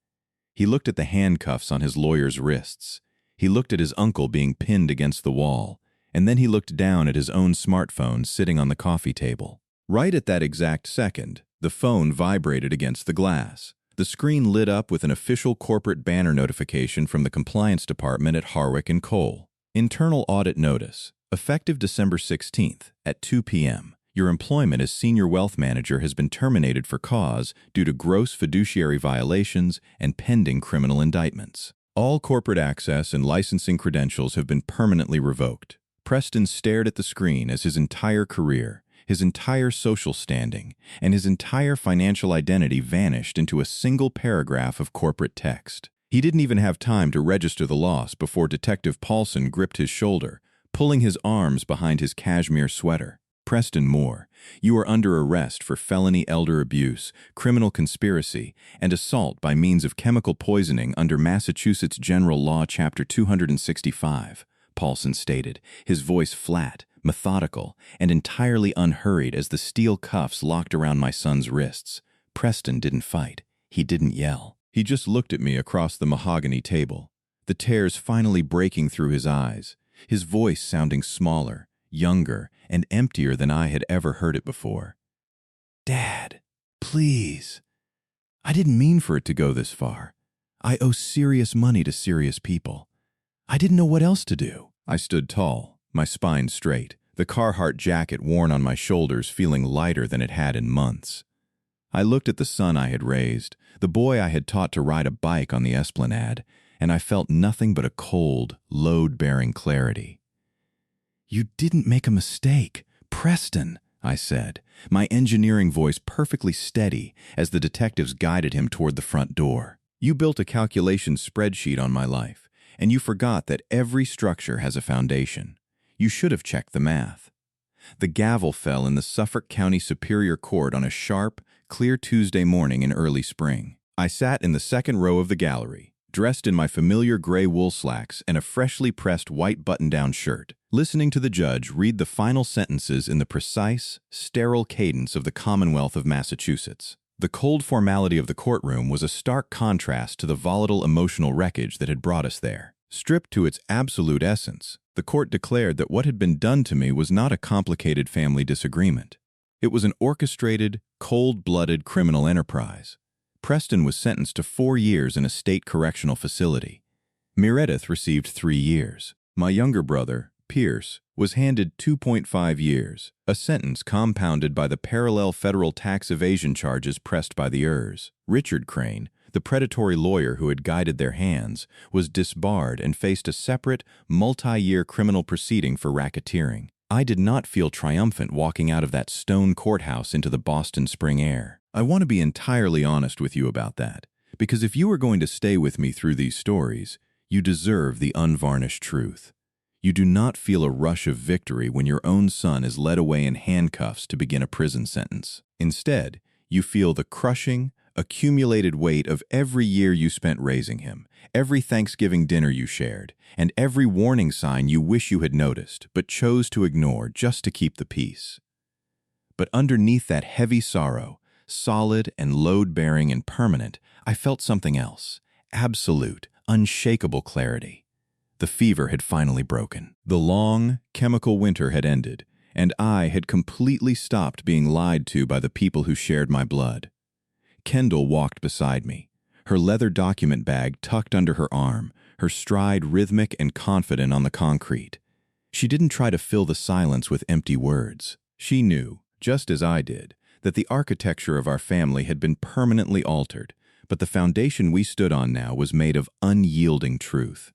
A: He looked at the handcuffs on his lawyer's wrists. He looked at his uncle being pinned against the wall, and then he looked down at his own smartphone sitting on the coffee table. Right at that exact second, the phone vibrated against the glass. The screen lit up with an official corporate banner notification from the compliance department at Harwick & Cole. Internal audit notice. Effective December 16th at 2 p.m., your employment as senior wealth manager has been terminated for cause due to gross fiduciary violations and pending criminal indictments. All corporate access and licensing credentials have been permanently revoked. Preston stared at the screen as his entire career, his entire social standing, and his entire financial identity vanished into a single paragraph of corporate text. He didn't even have time to register the loss before Detective Paulson gripped his shoulder, pulling his arms behind his cashmere sweater. Preston Moore, you are under arrest for felony elder abuse, criminal conspiracy, and assault by means of chemical poisoning under Massachusetts General Law Chapter 265, Paulson stated, his voice flat, methodical, and entirely unhurried as the steel cuffs locked around my son's wrists. Preston didn't fight. He didn't yell. He just looked at me across the mahogany table, the tears finally breaking through his eyes, his voice sounding smaller, younger, and emptier than I had ever heard it before. Dad, please. I didn't mean for it to go this far. I owe serious money to serious people. I didn't know what else to do. I stood tall, my spine straight, the Carhartt jacket worn on my shoulders feeling lighter than it had in months. I looked at the son I had raised, the boy I had taught to ride a bike on the Esplanade, and I felt nothing but a cold, load-bearing clarity. You didn't make a mistake, Preston, I said, my engineering voice perfectly steady as the detectives guided him toward the front door. You built a calculation spreadsheet on my life, and you forgot that every structure has a foundation. You should have checked the math. The gavel fell in the Suffolk County Superior Court on a sharp, clear Tuesday morning in early spring. I sat in the second row of the gallery, dressed in my familiar gray wool slacks and a freshly pressed white button-down shirt, listening to the judge read the final sentences in the precise, sterile cadence of the Commonwealth of Massachusetts. The cold formality of the courtroom was a stark contrast to the volatile emotional wreckage that had brought us there. Stripped to its absolute essence, the court declared that what had been done to me was not a complicated family disagreement. It was an orchestrated, cold-blooded criminal enterprise. Preston was sentenced to 4 years in a state correctional facility. Meredith received 3 years. My younger brother, Pierce, was handed 2.5 years, a sentence compounded by the parallel federal tax evasion charges pressed by the Ers. Richard Crane, the predatory lawyer who had guided their hands, was disbarred and faced a separate, multi-year criminal proceeding for racketeering. I did not feel triumphant walking out of that stone courthouse into the Boston spring air. I want to be entirely honest with you about that, because if you are going to stay with me through these stories, you deserve the unvarnished truth. You do not feel a rush of victory when your own son is led away in handcuffs to begin a prison sentence. Instead, you feel the crushing, accumulated weight of every year you spent raising him, every Thanksgiving dinner you shared, and every warning sign you wish you had noticed but chose to ignore just to keep the peace. But underneath that heavy sorrow, solid and load-bearing and permanent, I felt something else, absolute, unshakable clarity. The fever had finally broken. The long, chemical winter had ended, and I had completely stopped being lied to by the people who shared my blood. Kendall walked beside me, her leather document bag tucked under her arm, her stride rhythmic and confident on the concrete. She didn't try to fill the silence with empty words. She knew, just as I did, that the architecture of our family had been permanently altered, but the foundation we stood on now was made of unyielding truth.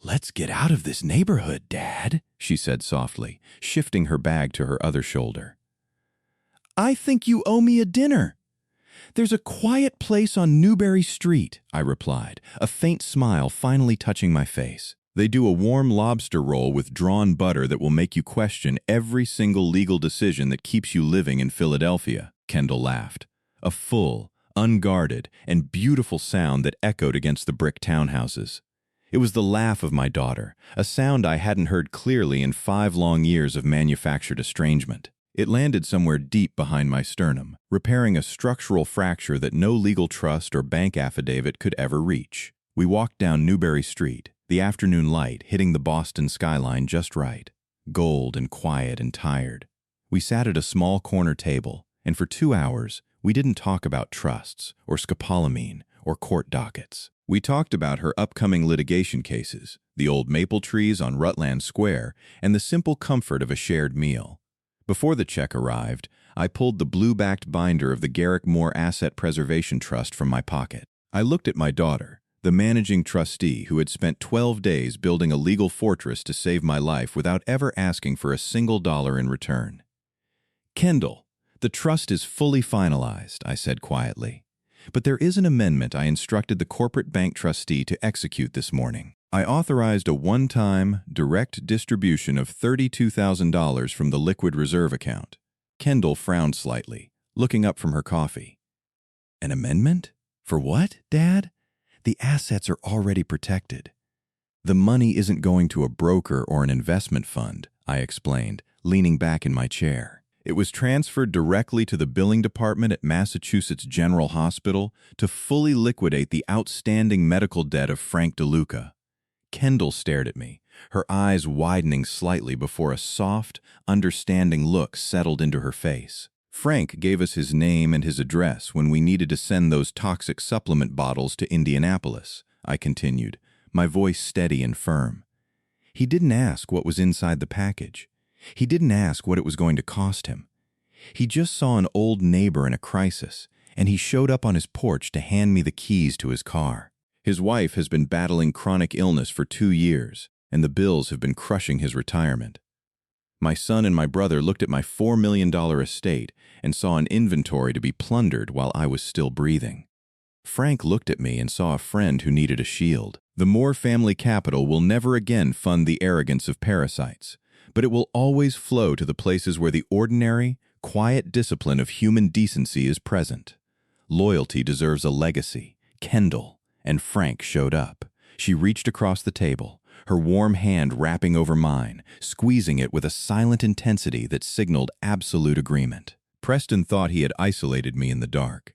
A: "Let's get out of this neighborhood, Dad," she said softly, shifting her bag to her other shoulder. "I think you owe me a dinner." "There's a quiet place on Newberry Street," I replied, a faint smile finally touching my face. "They do a warm lobster roll with drawn butter that will make you question every single legal decision that keeps you living in Philadelphia," Kendall laughed. A full, unguarded, and beautiful sound that echoed against the brick townhouses. It was the laugh of my daughter, a sound I hadn't heard clearly in 5 long years of manufactured estrangement. It landed somewhere deep behind my sternum, repairing a structural fracture that no legal trust or bank affidavit could ever reach. We walked down Newberry Street, the afternoon light hitting the Boston skyline just right, gold and quiet and tired. We sat at a small corner table, and for 2 hours, we didn't talk about trusts or scopolamine or court dockets. We talked about her upcoming litigation cases, the old maple trees on Rutland Square, and the simple comfort of a shared meal. Before the check arrived, I pulled the blue-backed binder of the Garrick Moore Asset Preservation Trust from my pocket. I looked at my daughter, the managing trustee who had spent 12 days building a legal fortress to save my life without ever asking for a single dollar in return. "Kendall, the trust is fully finalized," I said quietly. "But there is an amendment I instructed the corporate bank trustee to execute this morning. I authorized a one-time, direct distribution of $32,000 from the liquid reserve account." Kendall frowned slightly, looking up from her coffee. "An amendment? For what, Dad?" "The assets are already protected. The money isn't going to a broker or an investment fund," I explained, leaning back in my chair. "It was transferred directly to the billing department at Massachusetts General Hospital to fully liquidate the outstanding medical debt of Frank DeLuca." Kendall stared at me, her eyes widening slightly before a soft, understanding look settled into her face. "Frank gave us his name and his address when we needed to send those toxic supplement bottles to Indianapolis," I continued, my voice steady and firm. "He didn't ask what was inside the package. He didn't ask what it was going to cost him. He just saw an old neighbor in a crisis, and he showed up on his porch to hand me the keys to his car. His wife has been battling chronic illness for 2 years, and the bills have been crushing his retirement. My son and my brother looked at my $4 million estate and saw an inventory to be plundered while I was still breathing. Frank looked at me and saw a friend who needed a shield. The Moore family capital will never again fund the arrogance of parasites, but it will always flow to the places where the ordinary, quiet discipline of human decency is present. Loyalty deserves a legacy. Kendall." And Frank showed up. She reached across the table, her warm hand wrapping over mine, squeezing it with a silent intensity that signaled absolute agreement. Preston thought he had isolated me in the dark.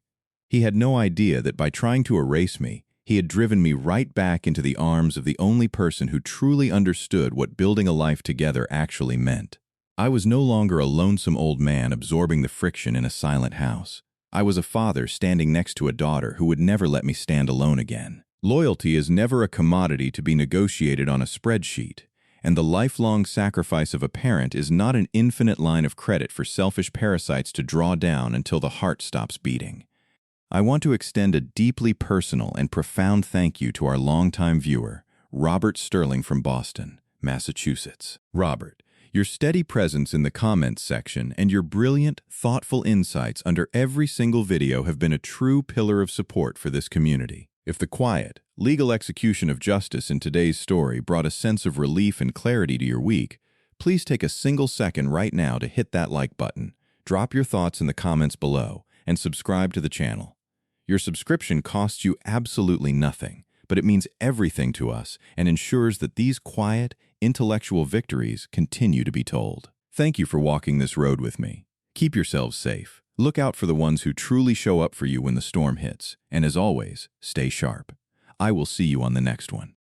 A: He had no idea that by trying to erase me, he had driven me right back into the arms of the only person who truly understood what building a life together actually meant. I was no longer a lonesome old man absorbing the friction in a silent house. I was a father standing next to a daughter who would never let me stand alone again. Loyalty is never a commodity to be negotiated on a spreadsheet, and the lifelong sacrifice of a parent is not an infinite line of credit for selfish parasites to draw down until the heart stops beating. I want to extend a deeply personal and profound thank you to our longtime viewer, Robert Sterling from Boston, Massachusetts. Robert, your steady presence in the comments section and your brilliant, thoughtful insights under every single video have been a true pillar of support for this community. If the quiet, legal execution of justice in today's story brought a sense of relief and clarity to your week, please take a single second right now to hit that like button, drop your thoughts in the comments below, and subscribe to the channel. Your subscription costs you absolutely nothing, but it means everything to us and ensures that these quiet, intellectual victories continue to be told. Thank you for walking this road with me. Keep yourselves safe. Look out for the ones who truly show up for you when the storm hits. And as always, stay sharp. I will see you on the next one.